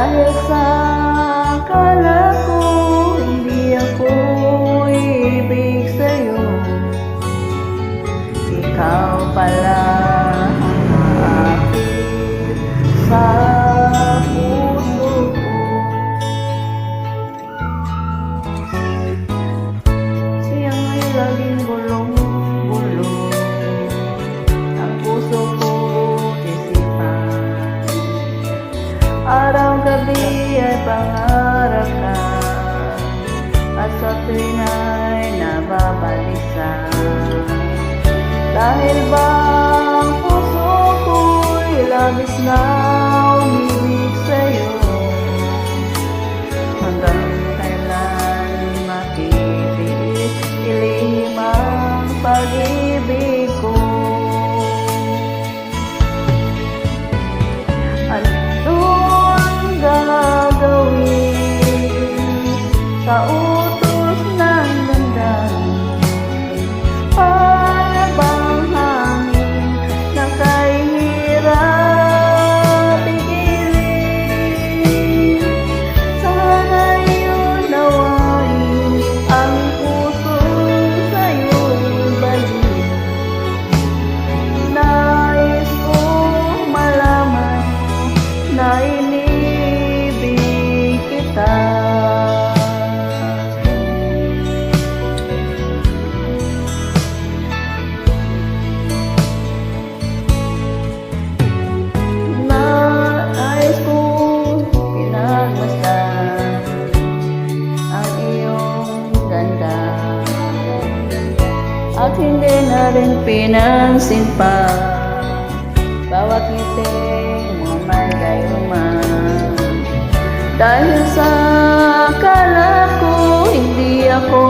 Dahil sa akala ko hindi ako ibig sa'yo, ikaw pala ang maakit sa puso ko. Siyang may laging gulong-gulong ang puso ko, isipan. Araw-gabi ay pangarap ka, at sa tuwin ay nababalisa. Dahil ba ang puso ko'y labis na umibig sa'yo, hanggang kailan matitiis ilihim ang pag-ibig ko. Ano ang gagawin sa utos ng damdamin? Para bang hangin na kahirap pigilin? Sana iyong nawain ang puso sa'yo'y balik. Nais kong malaman na inibig kita. Nais kong pinagmasdan ang iyong ganda, at hindi na rin pinansin pa bawat ngiting mo may gayuma. Dahil sa akala ko hindi ako